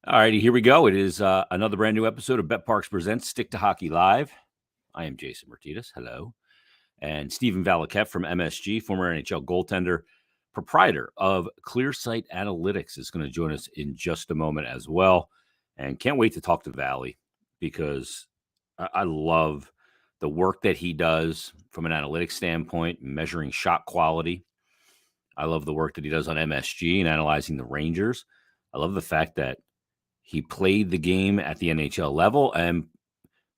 All righty, here we go. It is another brand new episode of betPARX Presents Stick to Hockey Live. I am Jason Myrtetus. Hello. And Stephen Valiquette from MSG, former NHL goaltender, proprietor of ClearSight Analytics, is going to join us in just a moment as well. And can't wait to talk to Valley because I love the work that he does from an analytics standpoint, measuring shot quality. I love the work that he does on MSG and analyzing the Rangers. I love the fact that he played the game at the NHL level, and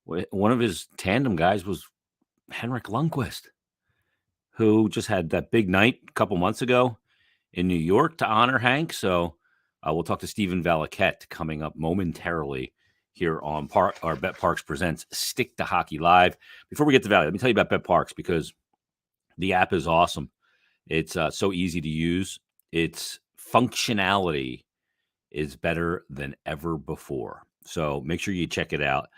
one of his tandem guys was Henrik Lundqvist, who just had that big night a couple months ago in New York to honor Hank. So we'll talk to Stephen Valiquette coming up momentarily here on betPARX Presents Stick to Hockey Live. Before we get to Valley, let me tell you about betPARX because the app is awesome. It's so easy to use. Its functionality is better than ever before. So make sure you check it out.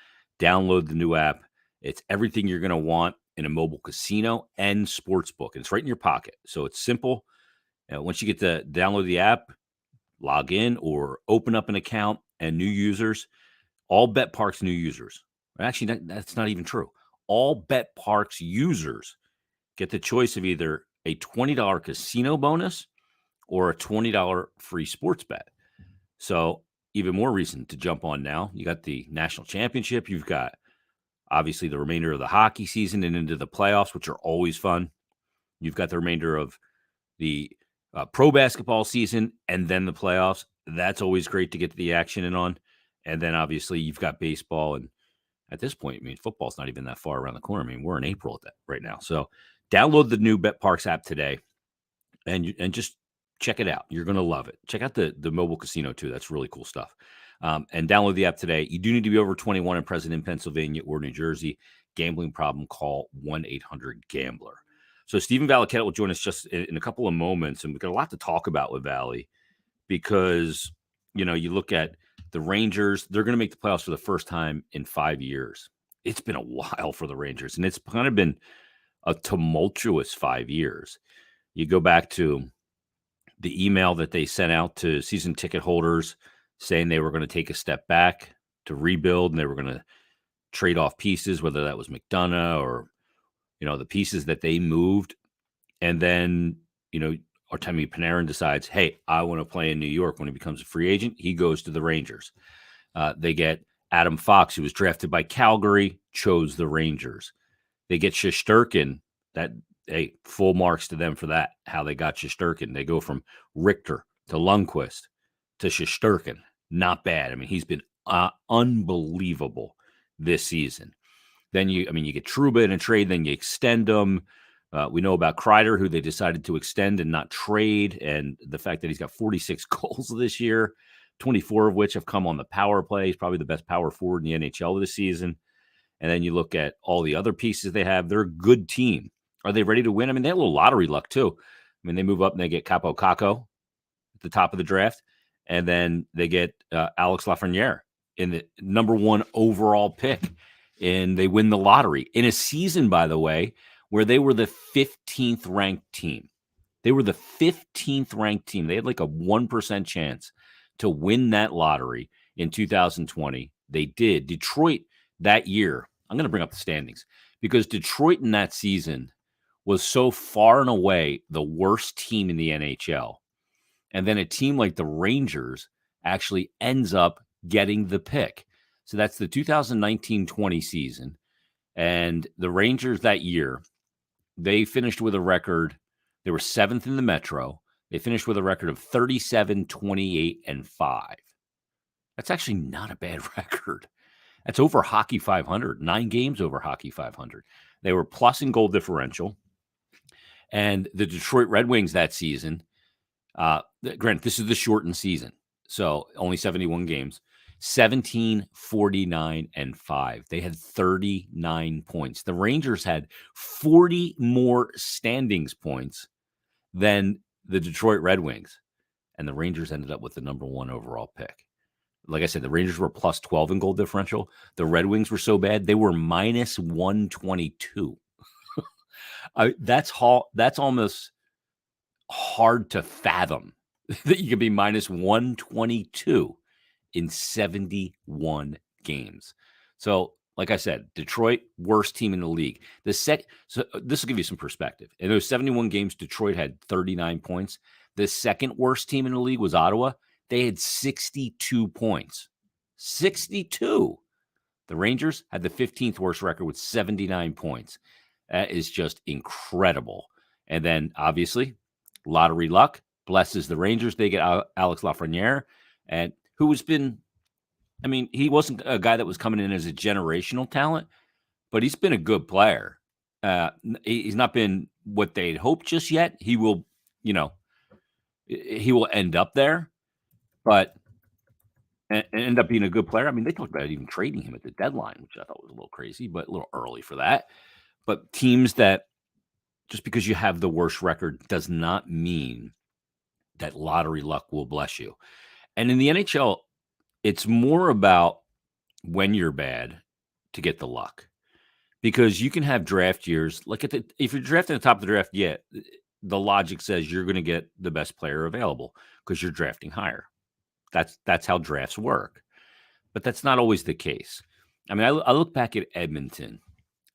Download the new app. It's everything you're going to want in a mobile casino and sportsbook. And it's right in your pocket. So it's simple. Once you get to download the app, log in or open up an account, and new users, all betPARX new users. Actually, that's not even true. All betPARX users get the choice of either a $20 casino bonus or a $20 free sports bet. So even more reason to jump on now. You got the national championship. You've got obviously the remainder of the hockey season and into the playoffs, which are always fun. You've got the remainder of the pro basketball season and then the playoffs. That's always great to get the action in on. And then obviously you've got baseball. And at this point, I mean, football's not even that far around the corner. I mean, we're in April right now. So download the new betPARX app today and just check it out. You're going to love it. Check out the mobile casino too. That's really cool stuff. And download the app today. You do need to be over 21 and present in Pennsylvania or New Jersey. Gambling problem, call 1-800-GAMBLER. So Stephen Valiquette will join us just in a couple of moments. And we've got a lot to talk about with Valley because, you know, you look at the Rangers, they're going to make the playoffs for the first time in 5 years. It's been a while for the Rangers, and it's kind of been a tumultuous 5 years. You go back to the email that they sent out to season ticket holders saying they were going to take a step back to rebuild and they were going to trade off pieces, whether that was McDonough or, you know, the pieces that they moved. And then, you know, Artemi Panarin decides, hey, I want to play in New York. When he becomes a free agent, he goes to the Rangers. They get Adam Fox, who was drafted by Calgary, chose the Rangers. They get Shesterkin. Hey, full marks to them for that, how they got Shesterkin. They go from Richter to Lundqvist to Shesterkin. Not bad. I mean, he's been unbelievable this season. Then you get Trouba in a trade, then you extend him. We know about Kreider, who they decided to extend and not trade, and the fact that he's got 46 goals this year, 24 of which have come on the power play. He's probably the best power forward in the NHL this season. And then you look at all the other pieces they have. They're a good team. Are they ready to win? I mean, they had a little lottery luck, too. I mean, they move up and they get Capo Caco at the top of the draft. And then they get Alex Lafreniere in the number 1 overall pick. And they win the lottery in a season, by the way, where they were the 15th ranked team. They were the 15th ranked team. They had like a 1% chance to win that lottery in 2020. They did. Detroit that year, I'm going to bring up the standings because Detroit in that season was so far and away the worst team in the NHL. And then a team like the Rangers actually ends up getting the pick. So that's the 2019-20 season. And the Rangers that year, they finished with a record. They were 7th in the Metro. They finished with a record of 37, 28, and 5. That's actually not a bad record. That's over Hockey 500, 9 games over Hockey 500. They were plus in goal differential. And the Detroit Red Wings that season, granted, this is the shortened season, so only 71 games, 17, 49, and 5. They had 39 points. The Rangers had 40 more standings points than the Detroit Red Wings, and the Rangers ended up with the number 1 overall pick. Like I said, the Rangers were plus 12 in goal differential. The Red Wings were so bad, they were minus 122. That's almost hard to fathom that you could be minus 122 in 71 games. So, like I said, Detroit, worst team in the league. So this will give you some perspective. In those 71 games, Detroit had 39 points. The second worst team in the league was Ottawa. They had 62 points. 62. The Rangers had the 15th worst record with 79 points. That is just incredible. And then, obviously, lottery luck blesses the Rangers. They get Alex Lafreniere, and who has been, I mean, he wasn't a guy that was coming in as a generational talent, but he's been a good player. He's not been what they'd hoped just yet. He will, he will end up there, but and end up being a good player. I mean, they talked about even trading him at the deadline, which I thought was a little crazy, but a little early for that. But teams that, just because you have the worst record does not mean that lottery luck will bless you. And in the NHL, it's more about when you're bad to get the luck, because you can have draft years. Like if you're drafting at the top of the draft, the logic says you're going to get the best player available because you're drafting higher. That's how drafts work. But that's not always the case. I mean, I look back at Edmonton,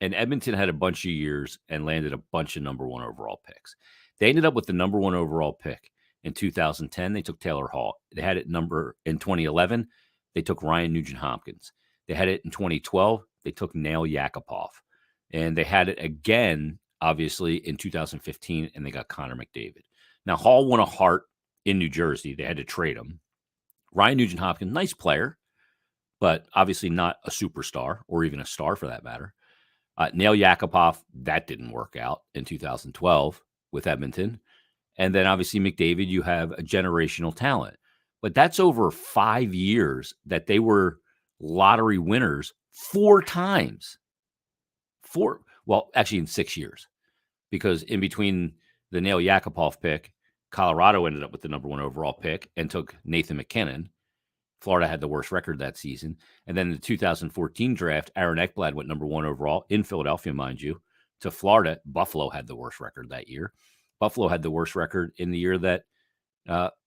and Edmonton had a bunch of years and landed a bunch of number one overall picks. They ended up with the number one overall pick in 2010. They took Taylor Hall. They had it in 2011. They took Ryan Nugent-Hopkins. They had it in 2012. They took Nail Yakupov. And they had it again, obviously, in 2015, and they got Connor McDavid. Now, Hall won a Hart in New Jersey. They had to trade him. Ryan Nugent-Hopkins, nice player, but obviously not a superstar or even a star for that matter. Nail Yakupov, that didn't work out in 2012 with Edmonton. And then obviously McDavid, you have a generational talent. But that's over 5 years that they were lottery winners 4 times. Actually in 6 years. Because in between the Nail Yakupov pick, Colorado ended up with the number one overall pick and took Nathan McKinnon. Florida had the worst record that season. And then in the 2014 draft, Aaron Ekblad went number one overall in Philadelphia, mind you, to Florida. Buffalo had the worst record that year. Buffalo had the worst record in the year that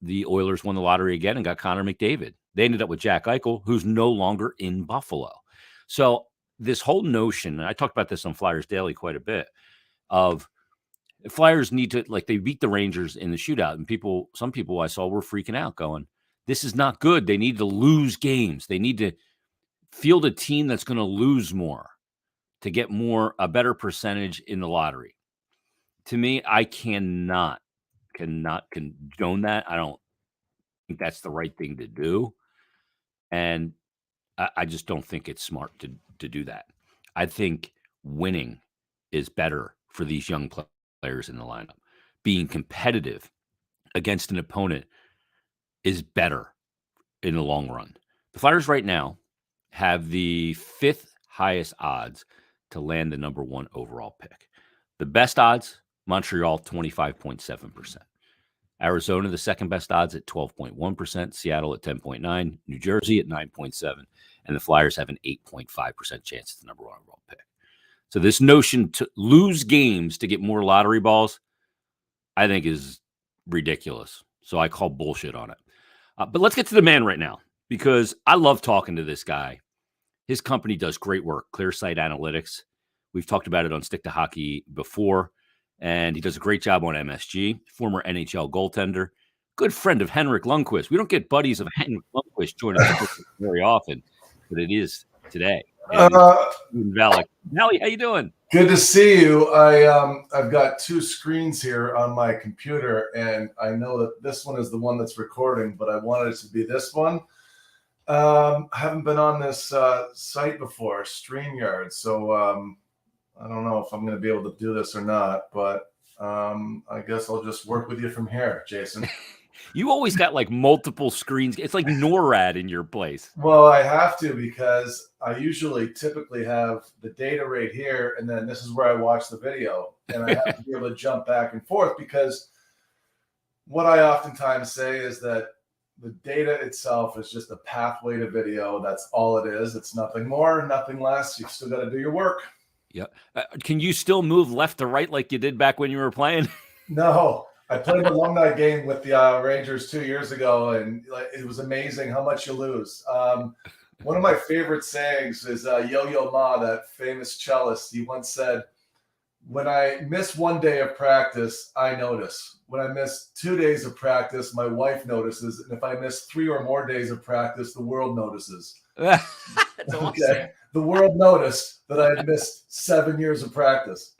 the Oilers won the lottery again and got Connor McDavid. They ended up with Jack Eichel, who's no longer in Buffalo. So this whole notion, and I talked about this on Flyers Daily quite a bit, of Flyers need to, like, they beat the Rangers in the shootout, and some people I saw were freaking out going, this is not good. They need to lose games. They need to field a team that's going to lose more to get a better percentage in the lottery. To me, I cannot condone that. I don't think that's the right thing to do. And I just don't think it's smart to do that. I think winning is better for these young players in the lineup. Being competitive against an opponent is better in the long run. The Flyers right now have the 5th highest odds to land the number one overall pick. The best odds, Montreal, 25.7%. Arizona, the second best odds at 12.1%. Seattle at 10.9%. New Jersey at 9.7%. And the Flyers have an 8.5% chance at the number one overall pick. So this notion to lose games to get more lottery balls, I think is ridiculous. So I call bullshit on it. But let's get to the man right now, because I love talking to this guy. His company does great work, ClearSight Analytics. We've talked about it on Stick to Hockey before, and he does a great job on MSG, former NHL goaltender, good friend of Henrik Lundqvist. We don't get buddies of Henrik Lundqvist joining us very often, but it is today. Valiquette. Nelly, how you doing? Good to see you. I've got 2 screens here on my computer, and I know that this one is the one that's recording, but I wanted it to be this one. I haven't been on this site before, StreamYard, so I don't know if I'm going to be able to do this or not, but I guess I'll just work with you from here, Jason. You always got like multiple screens. It's like NORAD in your place. Well, I have to, because I typically have the data right here, and then this is where I watch the video, and I have to be able to jump back and forth, because what I oftentimes say is that the data itself is just a pathway to video. That's all it is. It's nothing more, nothing less. You've still got to do your work. Yeah. Can you still move left to right like you did back when you were playing? No. I played an alumni game with the Rangers 2 years ago, and like, it was amazing how much you lose. One of my favorite sayings is Yo-Yo Ma, that famous cellist. He once said, "When I miss one day of practice, I notice. When I miss 2 days of practice, my wife notices. And if I miss 3 or more days of practice, the world notices." That's awesome. Okay. The world noticed that I had missed 7 years of practice.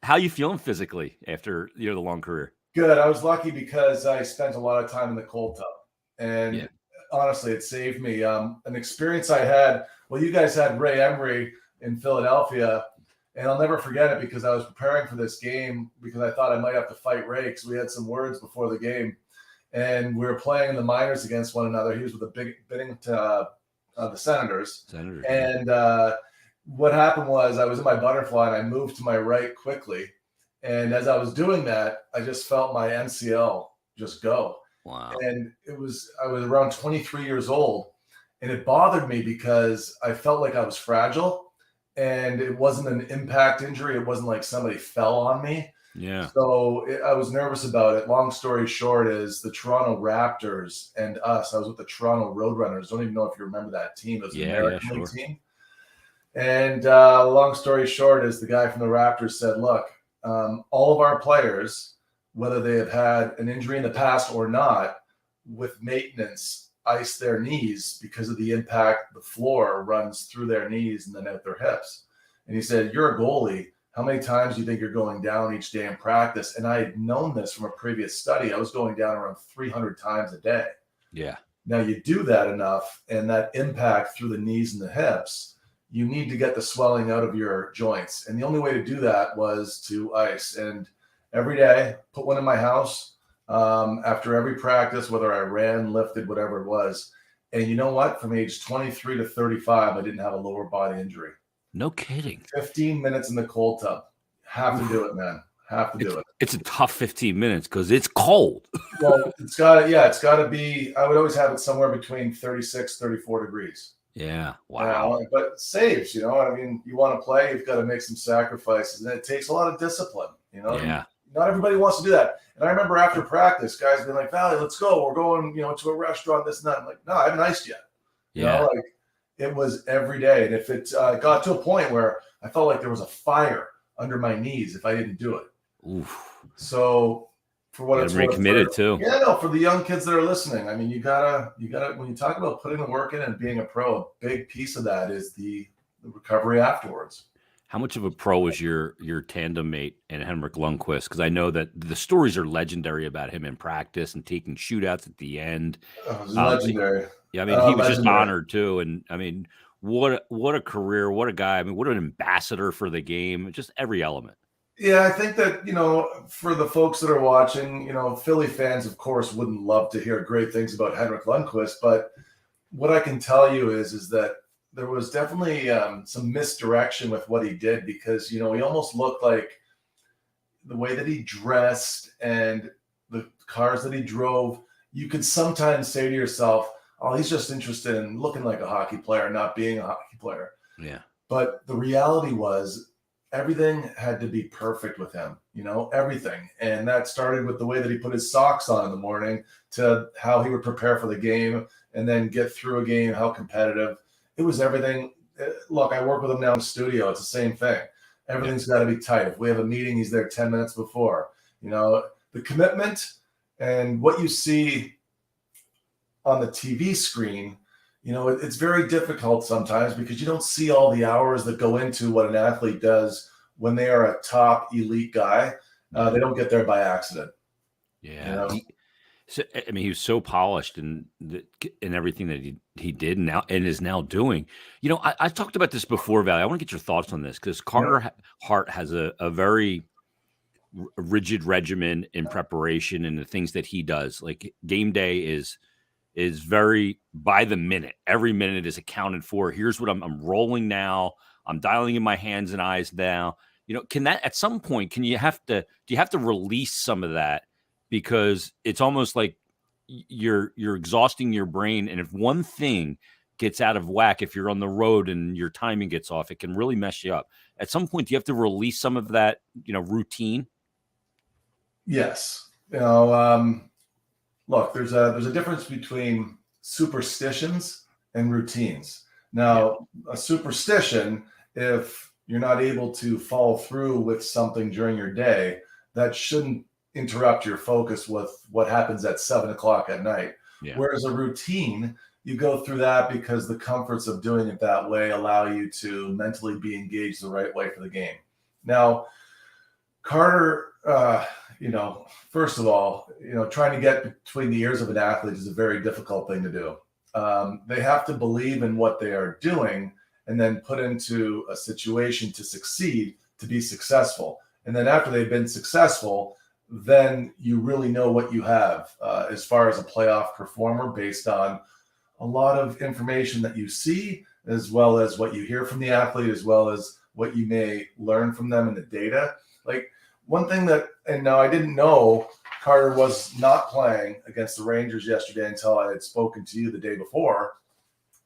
How you feeling physically after the long career? Good. I was lucky because I spent a lot of time in the cold tub, and honestly, it saved me. An experience I had. Well, you guys had Ray Emery in Philadelphia, and I'll never forget it because I was preparing for this game because I thought I might have to fight Ray because we had some words before the game, and we were playing in the minors against one another. He was with the bidding to the Senators. And what happened was I was in my butterfly and I moved to my right quickly. And as I was doing that, I just felt my NCL just go. Wow. And I was around 23 years old, and it bothered me because I felt like I was fragile, and it wasn't an impact injury. It wasn't like somebody fell on me. Yeah. So I was nervous about it. Long story short is the Toronto Raptors and us. I was with the Toronto Roadrunners. Don't even know if you remember that team. It was an American League team. And long story short is the guy from the Raptors said, "Look, all of our players, whether they have had an injury in the past or not, with maintenance, ice their knees because of the impact the floor runs through their knees and then out their hips." And he said, "You're a goalie. How many times do you think you're going down each day in practice?" And I had known this from a previous study. I was going down around 300 times a day. Yeah. Now you do that enough, and that impact through the knees and the hips, you need to get the swelling out of your joints. And the only way to do that was to ice. And every day, put one in my house after every practice, whether I ran, lifted, whatever it was. And you know what? From age 23 to 35, I didn't have a lower body injury. No kidding. 15 minutes in the cold tub. Have to do it, man. Have to do it. It's a tough 15 minutes because it's cold. Well, it's got to be, I would always have it somewhere between 36, 34 degrees. Yeah. Wow. But saves, I mean, you want to play, you've got to make some sacrifices. And it takes a lot of discipline, Yeah. Not everybody wants to do that. And I remember after practice, guys being like, "Valley, let's go. We're going, to a restaurant, this and that." I'm like, "No, I haven't iced yet." Yeah. It was every day. And if it got to a point where I felt like there was a fire under my knees if I didn't do it. Oof. So for what it's worth, committed too. Yeah, no, for the young kids that are listening, I mean, you gotta, when you talk about putting the work in and being a pro, a big piece of that is the recovery afterwards. How much of a pro was your tandem mate and Henrik Lundqvist? Because I know that the stories are legendary about him in practice and taking shootouts at the end. It was legendary. Yeah, I mean, he was just honored too. And I mean, what a career, what a guy. I mean, what an ambassador for the game, just every element. Yeah, I think that, for the folks that are watching, Philly fans, of course, wouldn't love to hear great things about Henrik Lundqvist. But what I can tell you is that there was definitely some misdirection with what he did because, he almost looked like the way that he dressed and the cars that he drove. You could sometimes say to yourself, "Oh, he's just interested in looking like a hockey player, not being a hockey player." Yeah. But the reality was everything had to be perfect with him, everything. And that started with the way that he put his socks on in the morning to how he would prepare for the game and then get through a game, how competitive. It was everything. Look, I work with him now in the studio. It's the same thing. Everything's got to be tight. If we have a meeting, he's there 10 minutes before. The commitment and what you see on the TV screen, it's very difficult sometimes because you don't see all the hours that go into what an athlete does when they are a top elite guy. They don't get there by accident. Yeah. He was so polished in everything that he did and is now doing. I talked about this before, Valley. I want to get your thoughts on this because Carter Hart has a very rigid regimen in preparation and the things that he does. Like game day is very by the minute. Every minute is accounted for. Here's what I'm rolling now. I'm dialing in my hands and eyes now. Can that at some point, do you have to release some of that? Because it's almost like you're exhausting your brain. And if one thing gets out of whack, if you're on the road and your timing gets off, it can really mess you up. At some point, do you have to release some of that, routine? Yes. Look, there's a difference between superstitions and routines. Now, a superstition, if you're not able to follow through with something during your day, that shouldn't interrupt your focus with what happens at 7 o'clock at night. Yeah. Whereas a routine, you go through that because the comforts of doing it that way allow you to mentally be engaged the right way for the game. Now, Carter, first of all, trying to get between the ears of an athlete is a very difficult thing to do. They have to believe in what they are doing and then put into a situation to succeed, to be successful. And then after they've been successful, then you really know what you have as far as a playoff performer based on a lot of information that you see, as well as what you hear from the athlete, as well as what you may learn from them in the data. Like one thing and now I didn't know Carter was not playing against the Rangers yesterday until I had spoken to you the day before.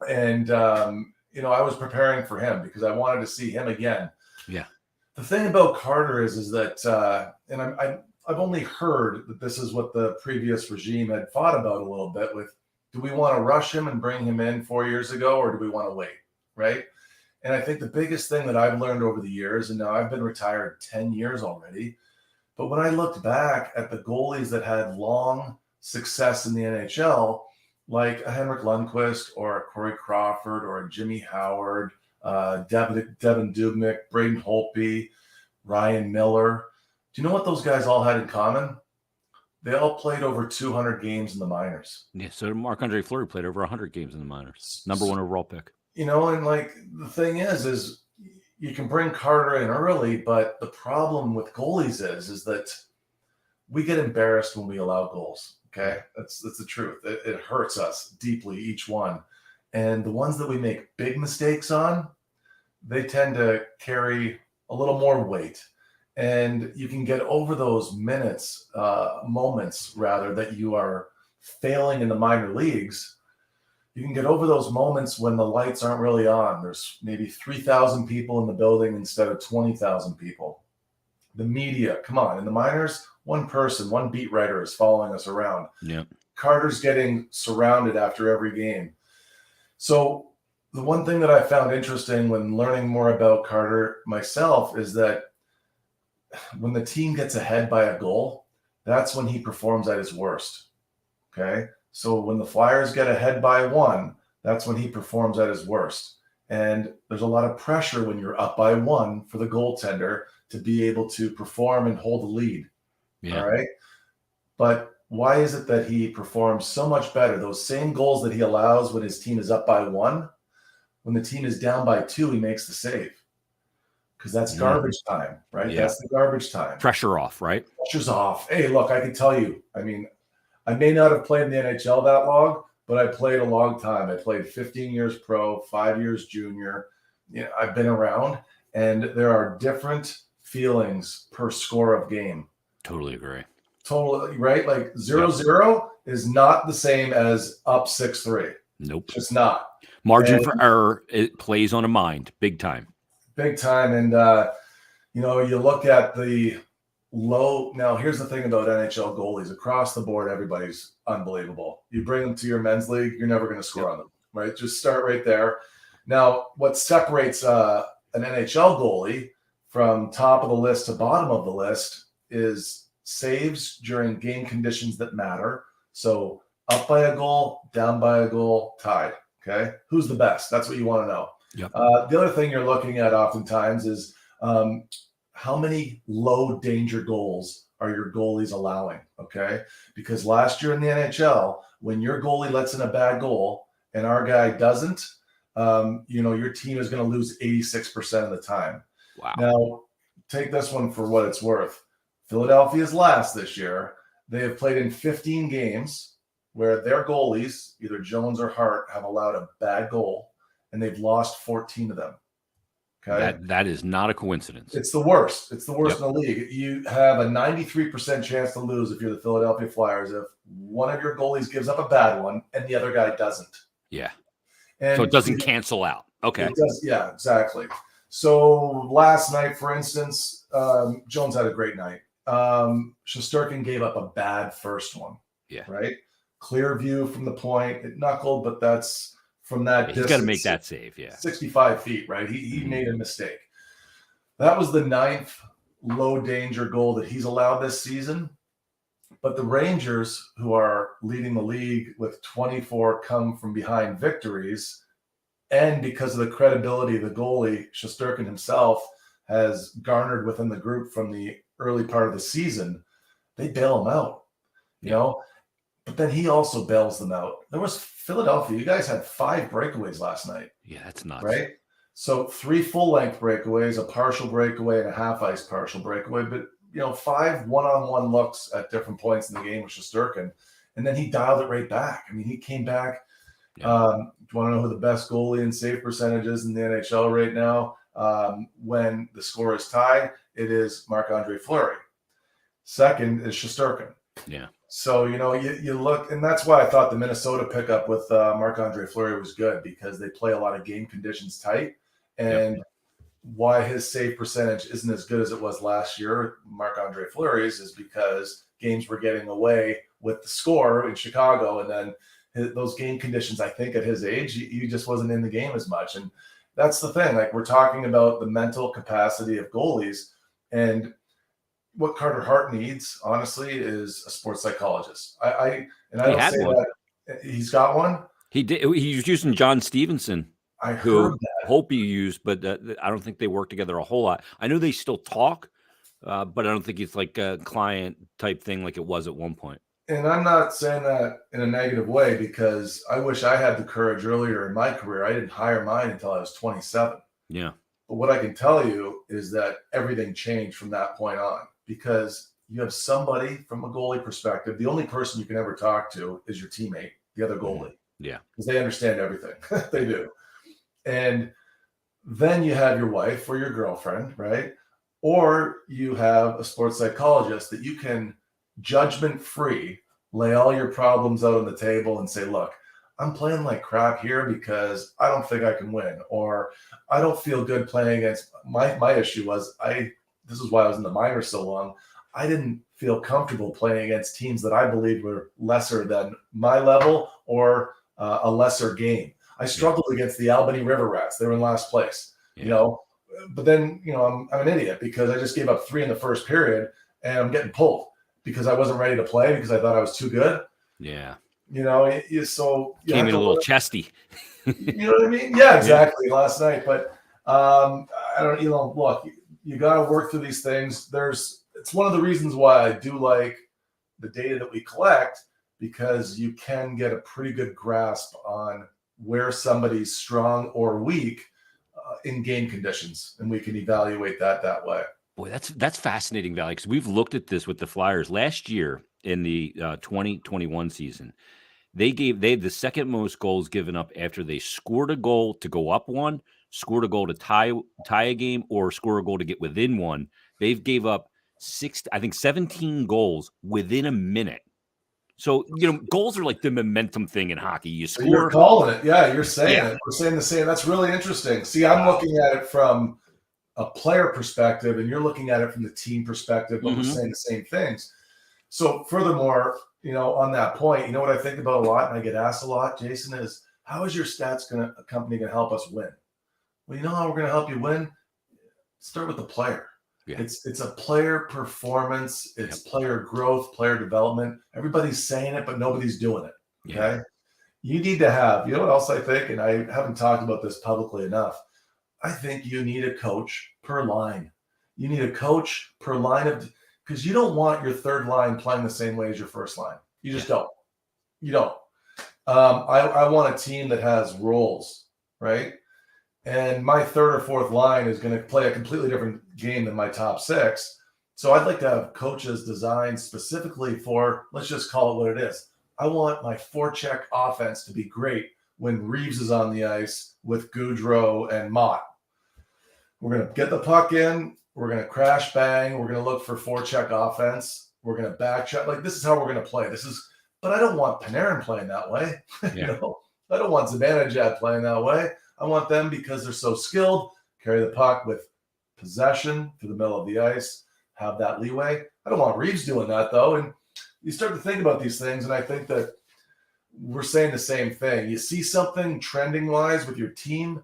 And, I was preparing for him because I wanted to see him again. Yeah. The thing about Carter is that, and I've only heard that this is what the previous regime had thought about a little bit with, do we want to rush him and bring him in 4 years ago, or do we want to wait? Right. And I think the biggest thing that I've learned over the years, and now I've been retired 10 years already, but when I looked back at the goalies that had long success in the NHL, like a Henrik Lundqvist or a Corey Crawford or a Jimmy Howard, Devin Dubnyk, Braden Holtby, Ryan Miller, do you know what those guys all had in common? They all played over 200 games in the minors. Yeah, so Marc-Andre Fleury played over 100 games in the minors. Number one overall pick. And like the thing is you can bring Carter in early, but the problem with goalies is that we get embarrassed when we allow goals. Okay, that's the truth. It hurts us deeply, each one. And the ones that we make big mistakes on, they tend to carry a little more weight. And you can get over those moments rather, that you are failing in the minor leagues. You can get over those moments when the lights aren't really on. There's maybe 3,000 people in the building instead of 20,000 people. The media, come on, in the minors, one person, one beat writer is following us around. Yeah. Carter's getting surrounded after every game. So the one thing that I found interesting when learning more about Carter myself is that when the team gets ahead by a goal, that's when he performs at his worst. Okay. So when the Flyers get ahead by one, that's when he performs at his worst. And there's a lot of pressure when you're up by one for the goaltender to be able to perform and hold the lead. Yeah. All right. But why is it that he performs so much better? Those same goals that he allows when his team is up by one, when the team is down by two, he makes the save. Because that's garbage time, right? Yeah. That's the garbage time. Pressure off, right? Pressure's off. Hey, look, I can tell you, I mean, I may not have played in the NHL that long, but I played a long time. I played 15 years pro, 5 years junior. I've been around, and there are different feelings per score of game. Totally agree. Totally, right? Like 0-0 is not the same as up 6-3. Nope. It's not. Margin for error, it plays on a mind, big time. Big time. And, you look at the low. Now, here's the thing about NHL goalies. Across the board, everybody's unbelievable. You bring them to your men's league, you're never going to score on them, right? Just start right there. Now, what separates an NHL goalie from top of the list to bottom of the list is saves during game conditions that matter. So up by a goal, down by a goal, tied. Okay. Who's the best? That's what you want to know. Yep. The other thing you're looking at oftentimes is how many low danger goals are your goalies allowing? Okay. Because last year in the NHL, when your goalie lets in a bad goal and our guy doesn't, your team is going to lose 86% of the time. Wow. Now, take this one for what it's worth. Philadelphia's last this year. They have played in 15 games where their goalies, either Jones or Hart, have allowed a bad goal, and they've lost 14 of them. Okay, that is not a coincidence. It's the worst. It's the worst in the league. You have a 93% chance to lose if you're the Philadelphia Flyers if one of your goalies gives up a bad one and the other guy doesn't. Yeah. And so it doesn't cancel out. Okay. It does, yeah, exactly. So last night, for instance, Jones had a great night. Shesterkin gave up a bad first one. Yeah. Right. Clear view from the point. It knuckled, but that's from that He's distance. got to make that save. Yeah. 65 feet. Right. He made a mistake. That was the 9th low danger goal that he's allowed this season. But the Rangers, who are leading the league with 24 come from behind victories, and because of the credibility the goalie, Shesterkin himself, has garnered within the group from the early part of the season, they bail him out, you know? But then he also bails them out. There was Philadelphia. You guys had 5 breakaways last night. Yeah, that's nuts. Right? So 3 full-length breakaways, a partial breakaway, and a half-ice partial breakaway. But, 5 one-on-one looks at different points in the game with Shesterkin. And then he dialed it right back. I mean, he came back. Yeah. Do you want to know who the best goalie and save percentage is in the NHL right now? When the score is tied, it is Marc-Andre Fleury. Second is Shesterkin. Yeah. So, you look, and that's why I thought the Minnesota pickup with Marc-Andre Fleury was good, because they play a lot of game conditions tight. And why his save percentage isn't as good as it was last year, Marc-Andre Fleury's, is because games were getting away with the score in Chicago. And then those game conditions, I think at his age, he just wasn't in the game as much. And that's the thing. Like, we're talking about the mental capacity of goalies, and what Carter Hart needs, honestly, is a sports psychologist. I don't say that he's got one. He did. He was using John Stevenson. I heard that. Hope you used, but I don't think they work together a whole lot. I know they still talk, but I don't think it's like a client type thing like it was at one point. And I'm not saying that in a negative way, because I wish I had the courage earlier in my career. I didn't hire mine until I was 27. Yeah. But what I can tell you is that everything changed from that point on, because you have somebody from a goalie perspective. The only person you can ever talk to is your teammate, the other goalie. Yeah. Because they understand everything. They do. And then you have your wife or your girlfriend, right? Or you have a sports psychologist that you can judgment-free lay all your problems out on the table and say, look, I'm playing like crap here because I don't think I can win, or I don't feel good playing against my issue was this is why I was in the minors so long. I didn't feel comfortable playing against teams that I believed were lesser than my level or a lesser game. I struggled against the Albany River Rats. They were in last place, but then, I'm an idiot because I just gave up 3 in the first period and I'm getting pulled because I wasn't ready to play because I thought I was too good. Yeah. So you came in a little chesty. You know what I mean? Yeah, exactly. Last night, but I don't. Look, you got to work through these things. It's one of the reasons why I do like the data that we collect, because you can get a pretty good grasp on where somebody's strong or weak in game conditions, and we can evaluate that way. Boy, that's fascinating, Valley, because we've looked at this with the Flyers last year in the 2021 season. They had the second most goals given up after they scored a goal to go up 1, scored a goal to tie a game, or score a goal to get within 1. They've gave up 17 goals within a minute. So, goals are like the momentum thing in hockey. You score. So you're calling it. Yeah, you're saying it. We're saying the same. That's really interesting. See, I'm looking at it from a player perspective, and you're looking at it from the team perspective, but we're saying the same things. So furthermore, on that point, what I think about a lot, and I get asked a lot, Jason, is how is your stats company going to help us win? Well, you know how we're going to help you win? Start with the player. Yeah. It's a player performance. It's player growth, player development. Everybody's saying it, but nobody's doing it. Okay. Yeah. You need to have, what else I think, and I haven't talked about this publicly enough. I think you need a coach per line. You need a coach per line because you don't want your third line playing the same way as your first line. You just don't. You don't. I want a team that has roles, right? And my third or fourth line is going to play a completely different game than my top 6. So I'd like to have coaches designed specifically for, let's just call it what it is. I want my forecheck offense to be great when Reeves is on the ice with Goudreau and Mott. We're going to get the puck in. We're going to crash bang. We're going to look for forecheck offense. We're going to back check. Like, this is how we're going to play. But I don't want Panarin playing that way. Yeah. I don't want Zibanejad playing that way. I want them, because they're so skilled, carry the puck with possession through the middle of the ice, have that leeway. I don't want Reeves doing that, though. And you start to think about these things, and I think that we're saying the same thing. You see something trending-wise with your team,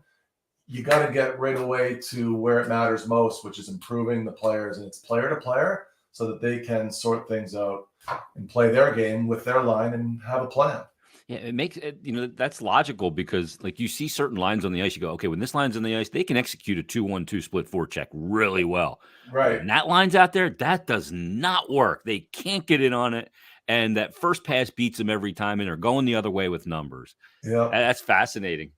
you got to get right away to where it matters most, which is improving the players. And it's player to player so that they can sort things out and play their game with their line and have a plan. Yeah, it makes it, that's logical because like you see certain lines on the ice, you go, okay, when this line's on the ice, they can execute a 2-1-2 split forecheck really well. Right. When that line's out there, that does not work. They can't get in on it. And that first pass beats them every time, and they're going the other way with numbers. Yeah. That's fascinating.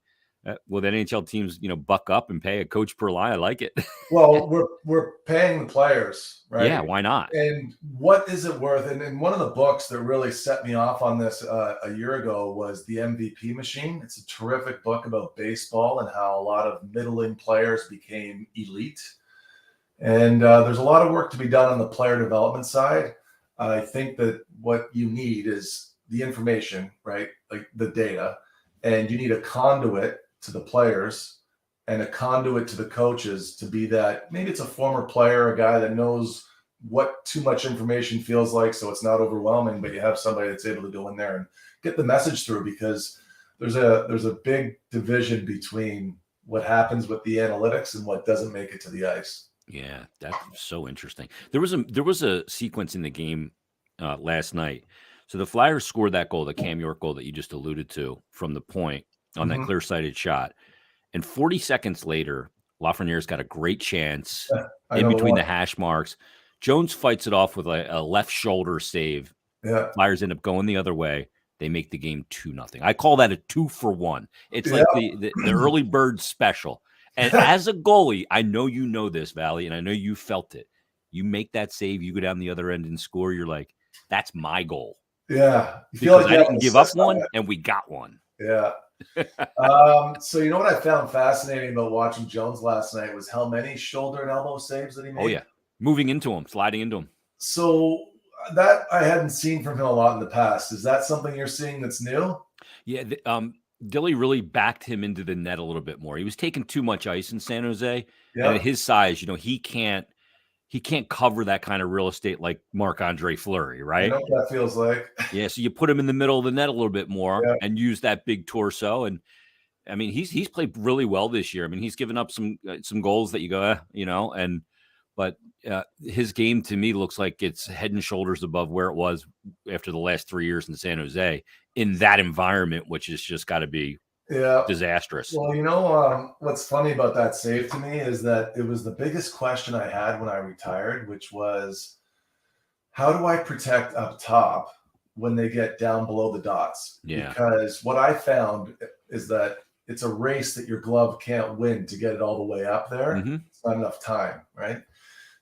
Well, the NHL teams, buck up and pay a coach per line. I like it. Well, we're paying the players, right? Yeah, why not? And what is it worth? And one of the books that really set me off on this a year ago was The MVP Machine. It's a terrific book about baseball and how a lot of middling players became elite. And there's a lot of work to be done on the player development side. I think that what you need is the information, right? Like the data, and you need a conduit to the players and a conduit to the coaches to be that. Maybe it's a former player, a guy that knows what too much information feels like, so it's not overwhelming, but you have somebody that's able to go in there and get the message through, because there's a big division between what happens with the analytics and what doesn't make it to the ice. Yeah, that's so interesting. There was a sequence in the game last night. So the Flyers scored that goal, the Cam York goal that you just alluded to from the point on that clear-sighted shot. And 40 seconds later, Lafreniere's got a great chance in between the hash marks. Jones fights it off with a left shoulder save. Yeah. Flyers end up going the other way. They make the game 2-0. I call that a 2-for-1. It's like the early bird special. And as a goalie, I know you know this, Valley, and I know you felt it. You make that save, you go down the other end and score, you're like, that's my goal. Yeah. You feel like I didn't give up one, and we got one. Yeah. So you know what I found fascinating about watching Jones last night was how many shoulder and elbow saves that he made? Oh, yeah. Moving into him, sliding into him. So that I hadn't seen from him a lot in the past. Is that something you're seeing that's new? Yeah. Dilly really backed him into the net a little bit more. He was taking too much ice in San Jose. Yeah. And at his size, he can't cover that kind of real estate like Marc-Andre Fleury, right? I know what that feels like. Yeah, so you put him in the middle of the net a little bit more and use that big torso. And I mean, he's played really well this year. I mean, he's given up some goals that you go, but his game to me looks like it's head and shoulders above where it was after the last 3 years in San Jose in that environment, which has just got to be disastrous. Well, what's funny about that save to me is that it was the biggest question I had when I retired, which was, how do I protect up top when they get down below the dots? Yeah. Because what I found is that it's a race that your glove can't win to get it all the way up there. Mm-hmm. It's not enough time, right?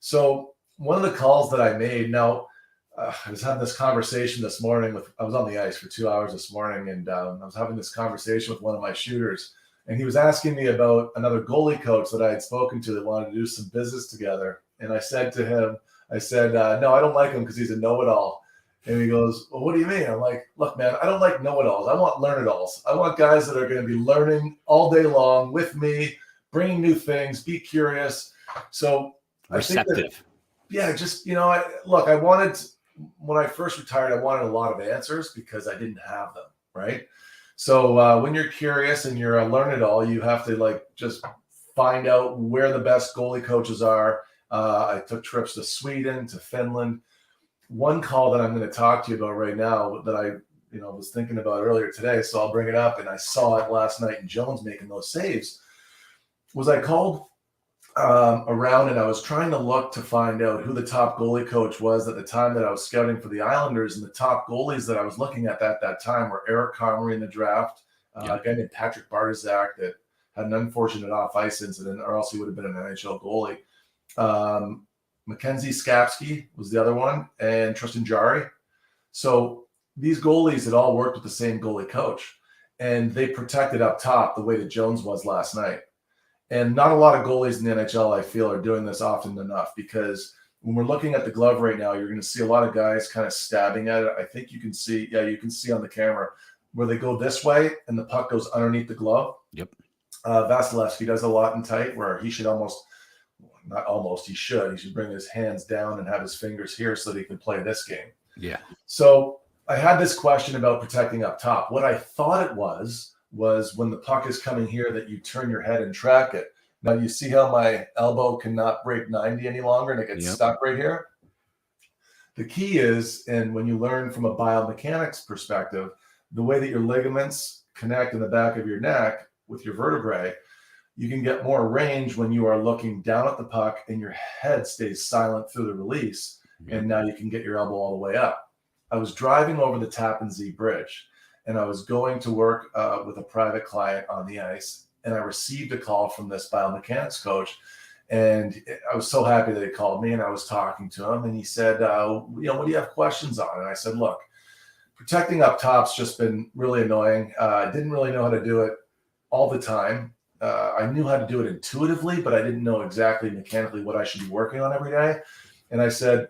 So one of the calls that I made, now I was having this conversation this morning I was on the ice for 2 hours this morning, and I was having this conversation with one of my shooters, and he was asking me about another goalie coach that I had spoken to that wanted to do some business together. And I said to him, no, I don't like him because he's a know-it-all. And he goes, well, what do you mean? I'm like, look, man, I don't like know-it-alls. I want learn-it-alls. I want guys that are going to be learning all day long with me, bringing new things, be curious. So receptive. I wanted – when I first retired, I wanted a lot of answers because I didn't have them, right? So when you're curious and you're a learn-it-all, you have to just find out where the best goalie coaches are. I took trips to Sweden, to Finland. One call that I'm going to talk to you about right now that I was thinking about earlier today, so I'll bring it up, and I saw it last night in Jones making those saves, was I called around and I was trying to look to find out who the top goalie coach was at the time that I was scouting for the Islanders, and the top goalies that I was looking at that time were Eric Comrie in the draft, a guy named Patrick Bartizak that had an unfortunate off-ice incident, or else he would have been an NHL goalie. Mackenzie Skapski was the other one, and Tristan Jarry. So these goalies had all worked with the same goalie coach, and they protected up top the way that Jones was last night. And not a lot of goalies in the NHL, I feel, are doing this often enough, because when we're looking at the glove right now, you're going to see a lot of guys kind of stabbing at it. I think you can see on the camera where they go this way and the puck goes underneath the glove. Yep. Vasilevsky does a lot in tight where he should almost not almost, he should bring his hands down and have his fingers here so that he can play this game. Yeah. So I had this question about protecting up top. What I thought it was when the puck is coming here that you turn your head and track it. Now you see how my elbow cannot break 90 any longer and it gets stuck right here? The key is, and when you learn from a biomechanics perspective, the way that your ligaments connect in the back of your neck with your vertebrae, you can get more range when you are looking down at the puck and your head stays silent through the release. And now you can get your elbow all the way up. I was driving over the Tappan Zee Bridge and I was going to work with a private client on the ice. And I received a call from this biomechanics coach. And I was so happy that he called me, and I was talking to him, and he said, what do you have questions on? And I said, look, protecting up top's just been really annoying. I didn't really know how to do it all the time. I knew how to do it intuitively, but I didn't know exactly mechanically what I should be working on every day. And I said,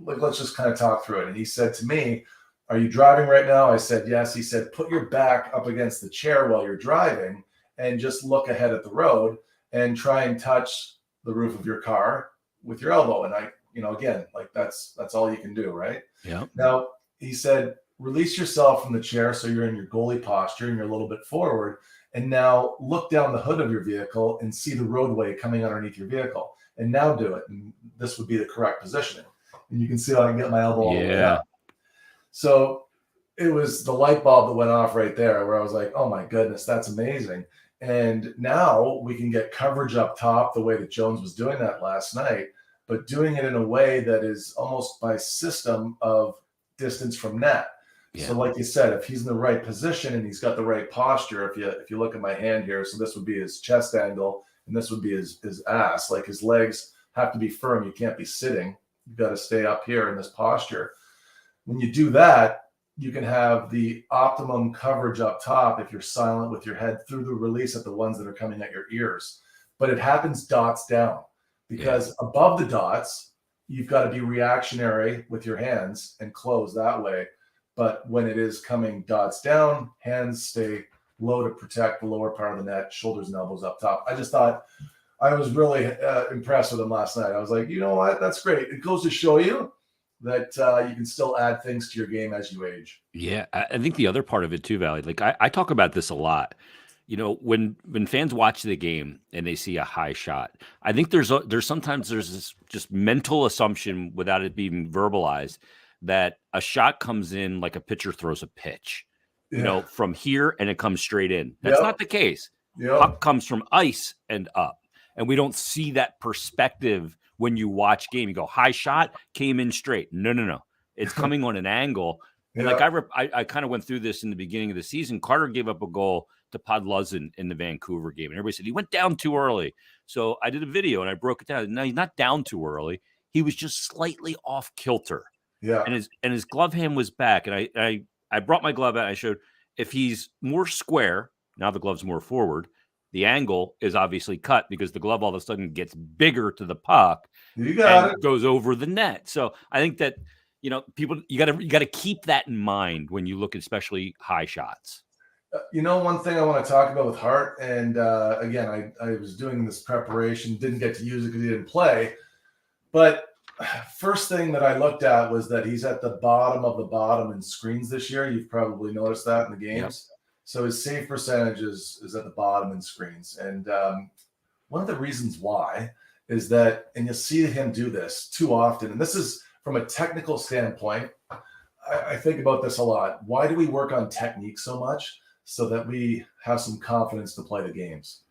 let's just kind of talk through it. And he said to me, are you driving right now? I said, yes. He said, put your back up against the chair while you're driving and just look ahead at the road and try and touch the roof of your car with your elbow. And I, again, like that's all you can do, right? Yeah. Now, he said, release yourself from the chair so you're in your goalie posture and you're a little bit forward. And now look down the hood of your vehicle and see the roadway coming underneath your vehicle. And now do it. And this would be the correct positioning. And you can see how I can get my elbow all the way up. So it was the light bulb that went off right there where I was like, oh my goodness, that's amazing. And now we can get coverage up top the way that Jones was doing that last night, but doing it in a way that is almost by system of distance from net. Yeah. So like you said, if he's in the right position and he's got the right posture, if you look at my hand here, so this would be his chest angle and this would be his ass, like his legs have to be firm. You can't be sitting. You've got to stay up here in this posture. When you do that, you can have the optimum coverage up top if you're silent with your head through the release at the ones that are coming at your ears. But it happens dots down because above the dots, you've got to be reactionary with your hands and close that way. But when it is coming dots down, hands stay low to protect the lower part of the net, shoulders and elbows up top. I just thought I was really impressed with him last night. I was like, you know what? That's great. It goes to show you that you can still add things to your game as you age. Yeah, I think the other part of it too, Valley, like I talk about this a lot. When fans watch the game and they see a high shot, I think there's sometimes this just mental assumption without it being verbalized that a shot comes in like a pitcher throws a pitch, from here and it comes straight in. That's not the case. Puck comes from ice and up, and we don't see that perspective. When you watch game, you go, high shot, came in straight. No. It's coming on an angle. And like I kind of went through this in the beginning of the season. Carter gave up a goal to Podluzin in the Vancouver game. And everybody said, he went down too early. So I did a video and I broke it down. No, he's not down too early. He was just slightly off kilter. Yeah. And his glove hand was back. And I brought my glove out and I showed if he's more square, now the glove's more forward, the angle is obviously cut because the glove all of a sudden gets bigger to the puck and goes over the net. So I think that, people, you got to keep that in mind when you look at especially high shots. One thing I want to talk about with Hart, and again, I was doing this preparation, didn't get to use it because he didn't play. But first thing that I looked at was that he's at the bottom of the bottom in screens this year. You've probably noticed that in the games. Yep. So his save percentage is at the bottom in screens. And one of the reasons why is that, and you'll see him do this too often, and this is from a technical standpoint, I think about this a lot. Why do we work on technique so much? So that we have some confidence to play the games.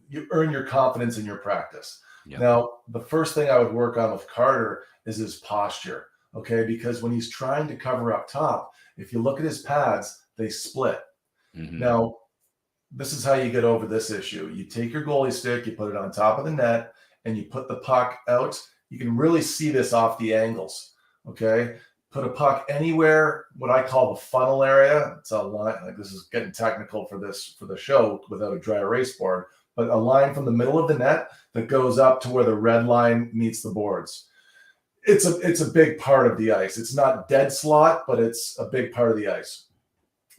You earn your confidence in your practice. Yep. Now, the first thing I would work on with Carter is his posture, okay? Because when he's trying to cover up top, if you look at his pads, they split. Mm-hmm. Now, this is how you get over this issue. You take your goalie stick, you put it on top of the net, and you put the puck out. You can really see this off the angles, okay? Put a puck anywhere, what I call the funnel area. It's a line, like this is getting technical for the show without a dry erase board, but a line from the middle of the net that goes up to where the red line meets the boards. It's a big part of the ice. It's not dead slot, but it's a big part of the ice.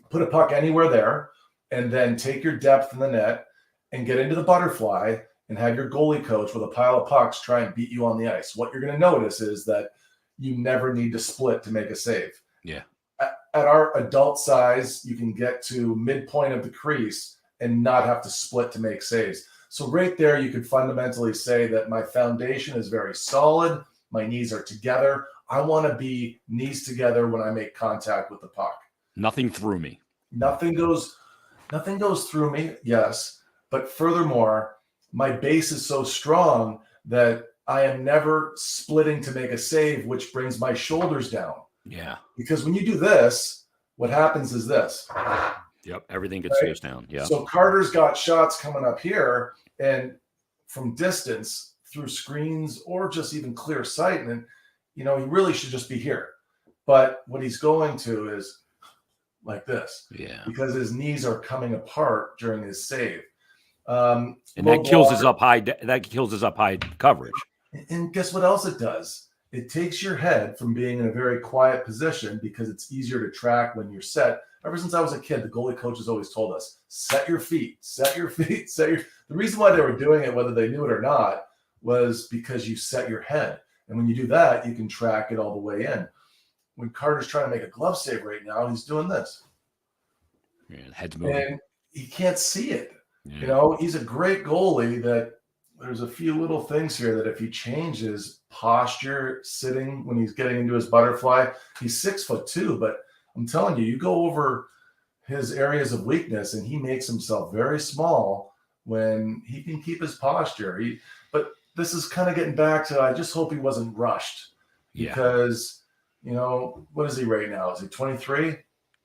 Put a puck anywhere there, and then take your depth in the net and get into the butterfly and have your goalie coach with a pile of pucks try and beat you on the ice. What you're going to notice is that you never need to split to make a save. Yeah. At our adult size, you can get to midpoint of the crease and not have to split to make saves. So right there, you could fundamentally say that my foundation is very solid. My knees are together. I want to be knees together when I make contact with the puck. Nothing through me. Nothing goes through me, yes. But furthermore, my base is so strong that I am never splitting to make a save, which brings my shoulders down. Yeah. Because when you do this, what happens is this. Yep. Everything gets goes down. Yeah. So Carter's got shots coming up here, and from distance through screens or just even clear sight, and he really should just be here. But what he's going to is like this. Yeah. Because his knees are coming apart during his save. And that kills his up high. That kills his up high coverage. And guess what else it does? It takes your head from being in a very quiet position because it's easier to track when you're set. Ever since I was a kid, the goalie coaches always told us, set your feet. The reason why they were doing it, whether they knew it or not, was because you set your head. And when you do that, you can track it all the way in. When Carter's trying to make a glove save right now, he's doing this. Yeah, head's moving. And he can't see it. Yeah. He's a great goalie that there's a few little things here that if he changes posture, sitting when he's getting into his butterfly, he's 6'2", but I'm telling you, you go over his areas of weakness and he makes himself very small when he can keep his posture. But this is kind of getting back to, I just hope he wasn't rushed because, what is he right now? Is he 23?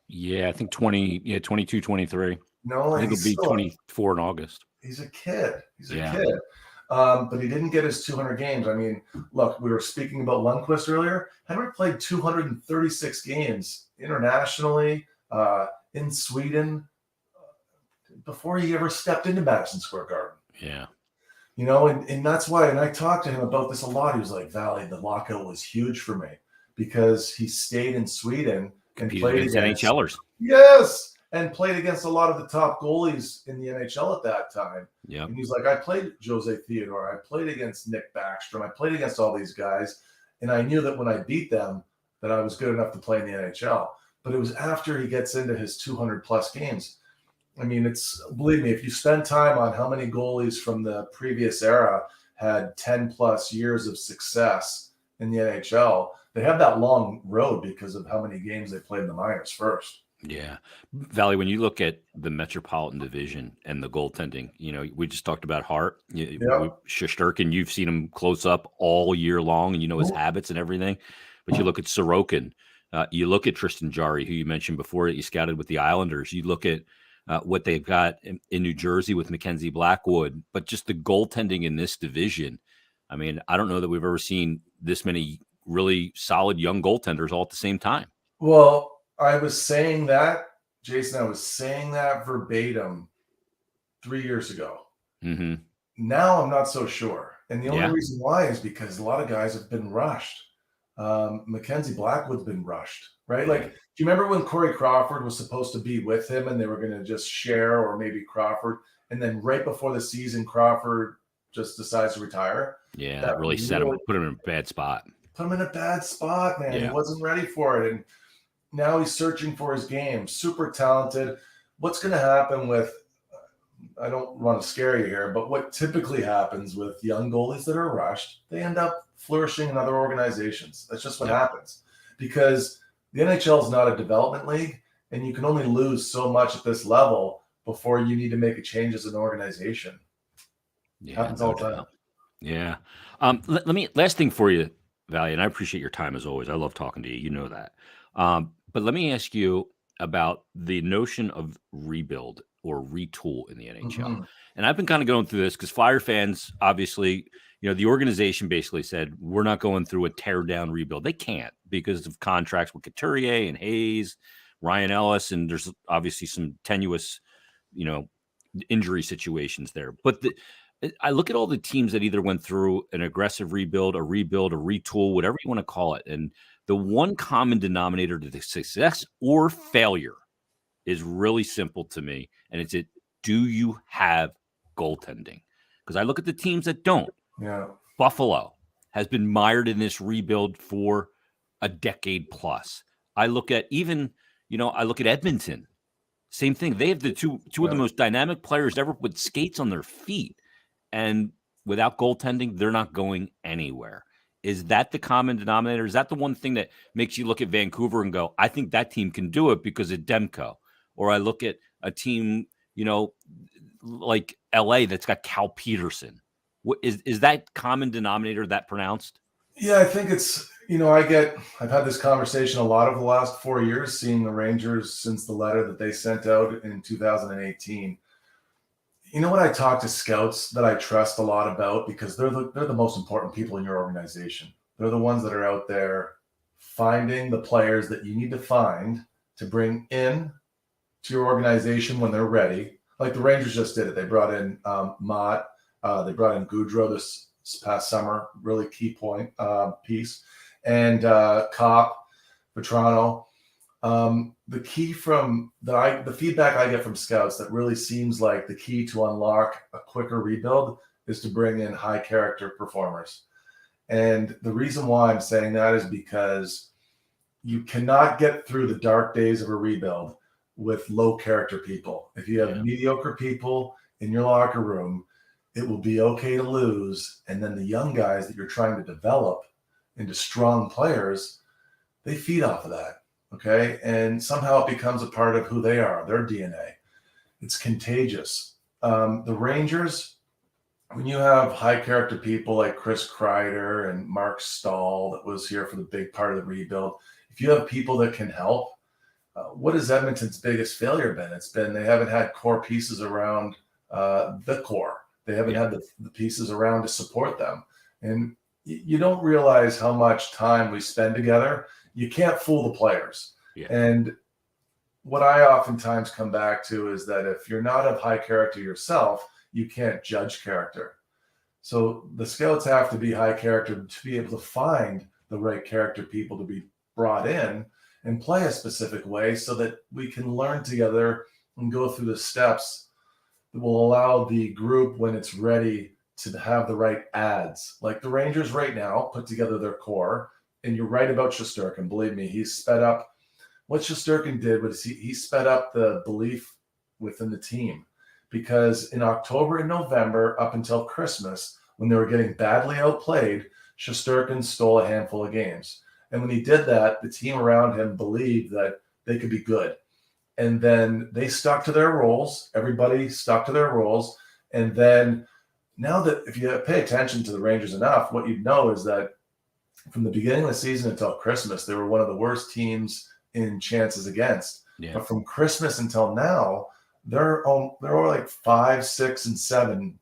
Yeah, I think 22, 23. No, I think it'll be 24 in August. He's a kid. He's a kid. But he didn't get his 200 games. I mean, look, we were speaking about Lundqvist earlier. Henrik played 236 games internationally in Sweden before he ever stepped into Madison Square Garden. Yeah. And that's why, and I talked to him about this a lot. He was like, Valley, the lockout was huge for me because he stayed in Sweden and played against NHLers. Yes. And played against a lot of the top goalies in the NHL at that time. Yeah. And he's like, I played Jose Theodore. I played against Nick Backstrom. I played against all these guys. And I knew that when I beat them, that I was good enough to play in the NHL. But it was after he gets into his 200-plus games. I mean, believe me, if you spend time on how many goalies from the previous era had 10-plus years of success in the NHL, they have that long road because of how many games they played in the minors first. Yeah. Valley, when you look at the Metropolitan Division and the goaltending, we just talked about Hart. Shesterkin, you've seen him close up all year long and his habits and everything. But you look at Sorokin, you look at Tristan Jarry, who you mentioned before that you scouted with the Islanders. You look at what they've got in New Jersey with Mackenzie Blackwood, but just the goaltending in this division. I mean, I don't know that we've ever seen this many really solid young goaltenders all at the same time. Well, I was saying that, Jason, verbatim 3 years ago. Mm-hmm. Now I'm not so sure. And the only reason why is because a lot of guys have been rushed. Mackenzie Blackwood's been rushed, right? Like, do you remember when Corey Crawford was supposed to be with him and they were going to just share, or maybe Crawford, and then right before the season, Crawford just decides to retire? Yeah, that really set him, put him in a bad spot. Put him in a bad spot, man. Yeah. He wasn't ready for it. And now he's searching for his game. Super talented. What's going to happen with, I don't want to scare you here, but what typically happens with young goalies that are rushed, they end up flourishing in other organizations. That's just what happens. Because the NHL is not a development league, and you can only lose so much at this level before you need to make a change as an organization. Yeah, happens all the time. Yeah. Let me, last thing for you, Valley, and I appreciate your time as always. I love talking to you. You know that. But let me ask you about the notion of rebuild or retool in the NHL. Mm-hmm. And I've been kind of going through this because Fire fans, obviously, the organization basically said, we're not going through a tear down rebuild. They can't because of contracts with Couturier and Hayes, Ryan Ellis, and there's obviously some tenuous, injury situations there. But I look at all the teams that either went through an aggressive rebuild, a retool, whatever you want to call it. And the one common denominator to the success or failure is really simple to me. And it's do you have goaltending? because I look at the teams that don't. Yeah. Buffalo has been mired in this rebuild for a decade plus. I look at Edmonton. Same thing. They have the two of the most dynamic players ever with skates on their feet. And without goaltending, they're not going anywhere. Is that the common denominator? Is that the one thing that makes you look at Vancouver and go, I think that team can do it because of Demko? Or I look at a team, like LA that's got Cal Peterson. Is that common denominator that pronounced? Yeah, I think it's, I've had this conversation a lot over the last 4 years, seeing the Rangers since the letter that they sent out in 2018. When I talk to scouts that I trust a lot about, because they're the most important people in your organization. They're the ones that are out there finding the players that you need to find to bring in to your organization when they're ready. Like the Rangers just did it. They brought in Mott. They brought in Goudreau this past summer, really key piece. And Kopp, Vetrano. The key the feedback I get from scouts that really seems like the key to unlock a quicker rebuild is to bring in high character performers. And the reason why I'm saying that is because you cannot get through the dark days of a rebuild with low character people. If you have mediocre people in your locker room, it will be okay to lose. And then the young guys that you're trying to develop into strong players, they feed off of that. Okay. And somehow it becomes a part of who they are, their DNA. It's contagious. The Rangers, when you have high character people like Chris Kreider and Mark Stahl that was here for the big part of the rebuild, if you have people that can help, what has Edmonton's biggest failure been? It's been they haven't had core pieces around the core. They haven't had the pieces around to support them. And you don't realize how much time we spend together. You can't fool the players. Yeah. And what I oftentimes come back to is that if you're not of high character yourself, you can't judge character. So the scouts have to be high character to be able to find the right character people to be brought in and play a specific way so that we can learn together and go through the steps that will allow the group, when it's ready, to have the right ads. Like the Rangers right now put together their core, and you're right about Shesterkin. Believe me, he's sped up. What Shesterkin did was he sped up the belief within the team, because in October and November, up until Christmas, when they were getting badly outplayed, Shesterkin stole a handful of games. And when he did that, the team around him believed that they could be good. And then they stuck to their roles. Everybody stuck to their roles. And then now that if you pay attention to the Rangers enough, what you'd know is that from the beginning of the season until Christmas, they were one of the worst teams in chances against. Yeah. But from Christmas until now, they're like 5, 6, and 7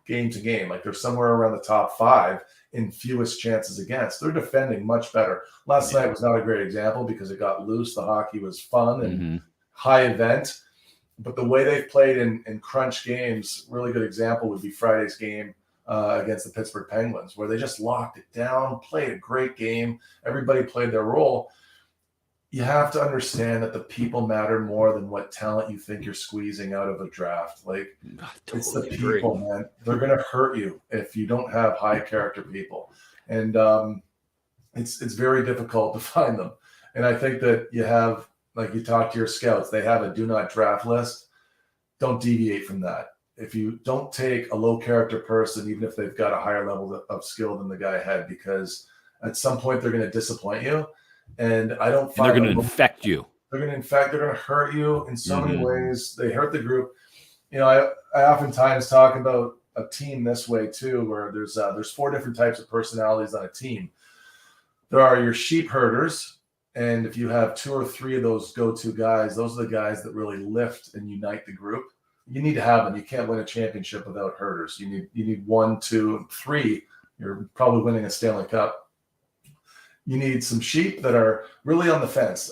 games a game. Like they're somewhere around the top 5 in fewest chances against. They're defending much better. Last night was not a great example because it got loose. The hockey was fun and high event. But the way they've played in crunch games, really good example would be Friday's game against the Pittsburgh Penguins, where they just locked it down, played a great game. Everybody played their role. You have to understand that the people matter more than what talent you think you're squeezing out of a draft. Like, it's the people, man. They're going to hurt you if you don't have high character people. And it's very difficult to find them. And I think that you have, like you talk to your scouts, they have a do not draft list. Don't deviate from that. If you don't take a low character person, even if they've got a higher level of skill than the guy ahead, because at some point they're going to disappoint you. And I don't find they're going to infect you. They're going to hurt you in so many ways. They hurt the group. I oftentimes talk about a team this way too, where there's 4 different types of personalities on a team. There are your sheep herders. And if you have 2 or 3 of those go-to guys, those are the guys that really lift and unite the group. You need to have them. You can't win a championship without herders. You need 1, 2, and 3. You're probably winning a Stanley Cup. You need some sheep that are really on the fence.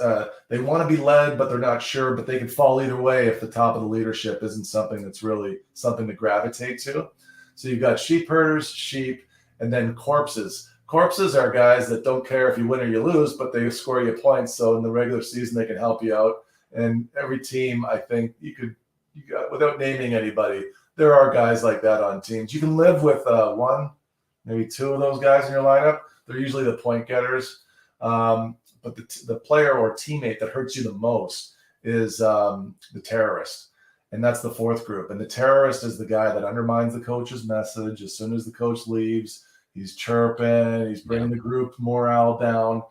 They want to be led, but they're not sure, but they can fall either way if the top of the leadership isn't something that's really something to gravitate to. So you've got sheep herders, sheep, and then corpses. Corpses are guys that don't care if you win or you lose, but they score you points. So in the regular season, they can help you out. And every team, I think you could without naming anybody, there are guys like that on teams. You can live with one, maybe two of those guys in your lineup. They're usually the point getters. But the player or teammate that hurts you the most is the terrorist. And that's the fourth group. And the terrorist is the guy that undermines the coach's message. As soon as the coach leaves, he's chirping, he's bringing the group morale down.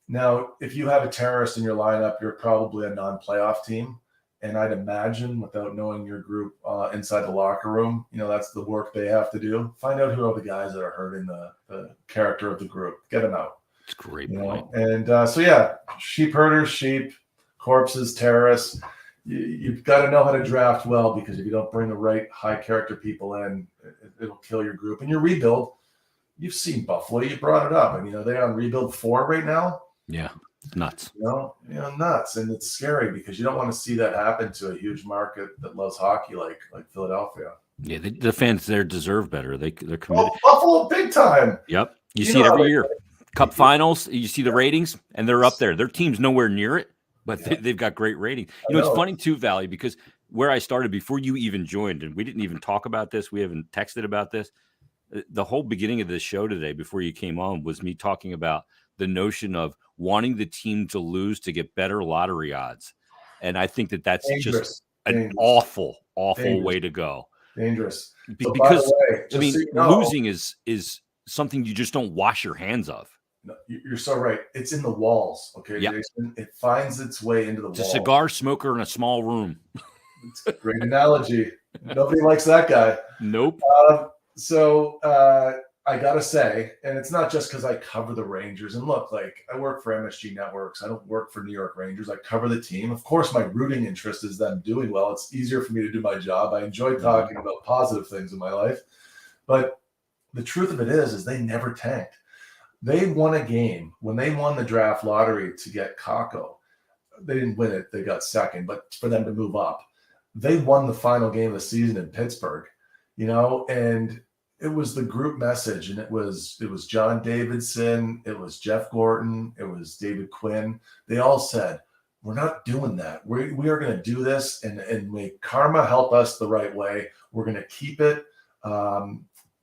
Now, if you have a terrorist in your lineup, you're probably a non-playoff team. And I'd imagine, without knowing your group inside the locker room, that's the work they have to do. Find out who are the guys that are hurting the character of the group. Get them out. It's a great point. And sheep herders, sheep, corpses, terrorists. You've got to know how to draft well, because if you don't bring the right high character people in, it'll kill your group. And your rebuild, you've seen Buffalo. You brought it up. I mean, they're on rebuild 4 right now. Yeah, nuts. Nuts. And it's scary because you don't want to see that happen to a huge market that loves hockey like Philadelphia. Yeah, the fans there deserve better. They're committed. Buffalo, big time. Yep, you see it every year. Cup finals, you see the ratings, and they're up there. Their team's nowhere near it, but they've got great ratings. It's funny too, Valley, because where I started before you even joined, and we didn't even talk about this, we haven't texted about this. The whole beginning of this show today, before you came on, was me talking about the notion of wanting the team to lose to get better lottery odds. And I think that's just an awful way to go. Dangerous. Because, losing is something you just don't wash your hands of. No, you're so right. It's in the walls. Okay, yep. Jason. It finds its way into the walls. A cigar smoker in a small room. It's a great analogy. Nobody likes that guy. Nope. So I got to say, and it's not just because I cover the Rangers. And look, I work for MSG Networks. I don't work for New York Rangers. I cover the team. Of course, my rooting interest is them doing well. It's easier for me to do my job. I enjoy talking about positive things in my life. But the truth of it is they never tanked. They won a game when they won the draft lottery to get Kakko. They didn't win it. They got second, but for them to move up, they won the final game of the season in Pittsburgh, and it was the group message. And it was John Davidson. It was Jeff Gorton. It was David Quinn. They all said, we're not doing that. We are going to do this and make karma help us the right way. We're going to keep it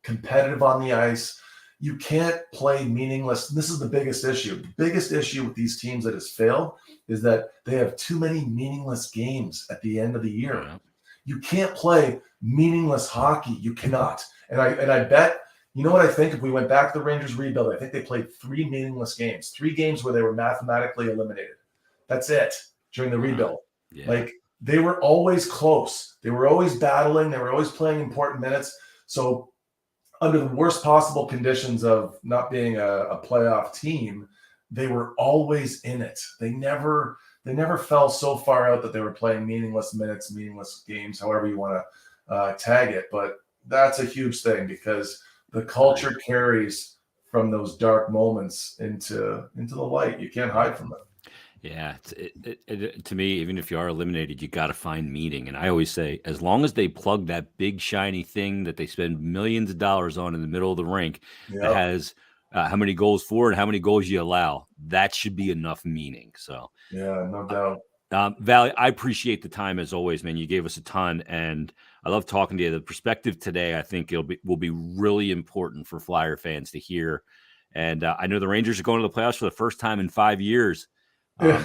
competitive on the ice. You can't play meaningless. This is the biggest issue. The biggest issue with these teams that has failed is that they have too many meaningless games at the end of the year. Yeah. You can't play meaningless hockey. You cannot. And I bet, what I think? If we went back to the Rangers rebuild, I think they played 3 meaningless games, 3 games where they were mathematically eliminated. That's it during the rebuild. Yeah. They were always close. They were always battling. They were always playing important minutes. So under the worst possible conditions of not being a playoff team, they were always in it. They never fell so far out that they were playing meaningless minutes, meaningless games, however you want to tag it. But that's a huge thing because the culture carries from those dark moments into the light. You can't hide from it. Yeah, to me, even if you are eliminated, you got to find meaning. And I always say, as long as they plug that big shiny thing that they spend millions of dollars on in the middle of the rink, that has how many goals for and how many goals you allow, that should be enough meaning. So yeah, no doubt. Valley, I appreciate the time as always, man. You gave us a ton, and I love talking to you. The perspective today, I think will be really important for Flyer fans to hear. And I know the Rangers are going to the playoffs for the first time in 5 years.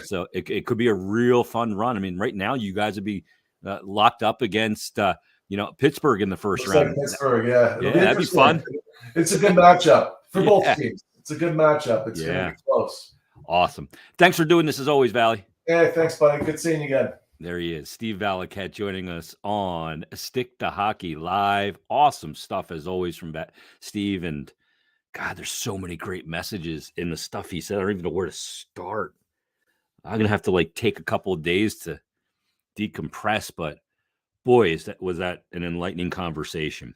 So it could be a real fun run. I mean, right now you guys would be locked up against Pittsburgh in the first round. Pittsburgh, yeah, that'd be fun. It's a good matchup for both teams. It's a good matchup. It's gonna be close. Awesome. Thanks for doing this as always, Valley. Hey, thanks, buddy. Good seeing you again. There he is, Steve Valiquette, joining us on Stick to Hockey Live. Awesome stuff as always from Steve. And God, there's so many great messages in the stuff he said. I don't even know where to start. I'm going to have to take a couple of days to decompress, but boy, was that an enlightening conversation.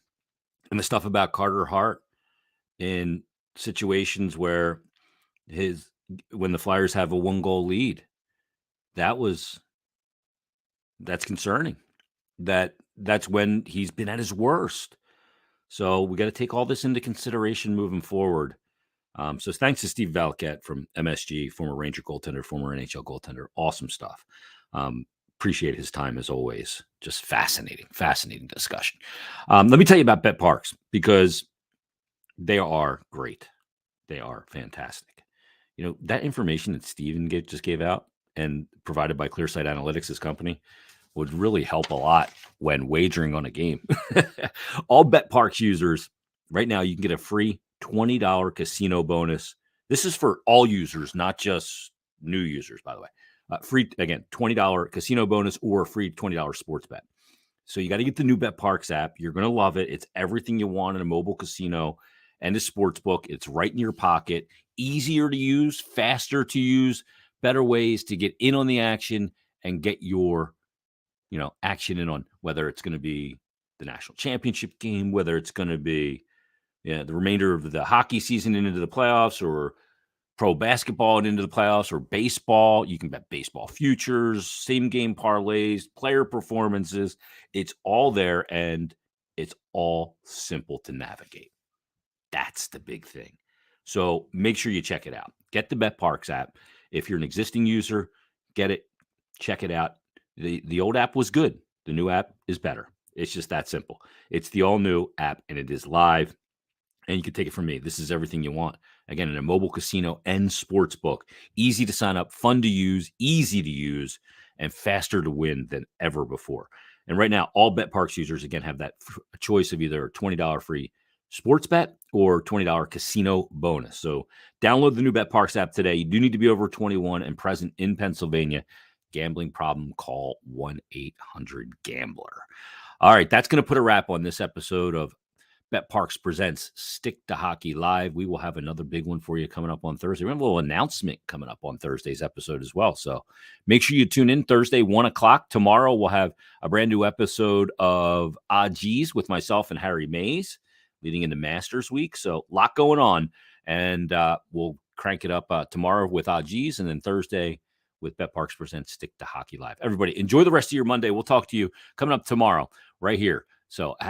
And the stuff about Carter Hart in situations where when the Flyers have a 1-goal lead, that's concerning. That's when he's been at his worst. So we got to take all this into consideration moving forward. So thanks to Steve Valiquette from MSG, former Ranger goaltender, former NHL goaltender. Awesome stuff. appreciate his time as always. Just fascinating discussion. Let me tell you about betPARX because they are great. They are fantastic. That information that Steven just gave out and provided by Clearsight Analytics, his company, would really help a lot when wagering on a game. All betPARX users, right now, you can get a free $20 casino bonus. This is for all users, not just new users, by the way. Free, again, $20 casino bonus or a free $20 sports bet. So you got to get the new betPARX app. You're going to love it. It's everything you want in a mobile casino and a sports book. It's right in your pocket. Easier to use, faster to use, better ways to get in on the action and get your action in on whether it's going to be the national championship game, whether it's going to be the remainder of the hockey season and into the playoffs, or pro basketball and into the playoffs, or baseball. You can bet baseball futures, same game parlays, player performances. It's all there, and it's all simple to navigate. That's the big thing. So make sure you check it out. Get the betPARX app. If you're an existing user, get it, check it out. The old app was good. The new app is better. It's just that simple. It's the all-new app, and it is live. And you can take it from me. This is everything you want. Again, in a mobile casino and sports book. Easy to sign up, fun to use, easy to use, and faster to win than ever before. And right now, all betPARX users, again, have that choice of either a $20 free sports bet or $20 casino bonus. So download the new betPARX app today. You do need to be over 21 and present in Pennsylvania. Gambling problem, call 1-800-GAMBLER. All right, that's going to put a wrap on this episode of betPARX Presents Stick to Hockey Live. We will have another big one for you coming up on Thursday. We have a little announcement coming up on Thursday's episode as well. So make sure you tune in Thursday, 1 o'clock. Tomorrow, we'll have a brand new episode of OGs with myself and Harry Mays leading into Masters Week. So a lot going on. And we'll crank it up tomorrow with OGs, and then Thursday with betPARX Presents Stick to Hockey Live. Everybody, enjoy the rest of your Monday. We'll talk to you coming up tomorrow right here. So have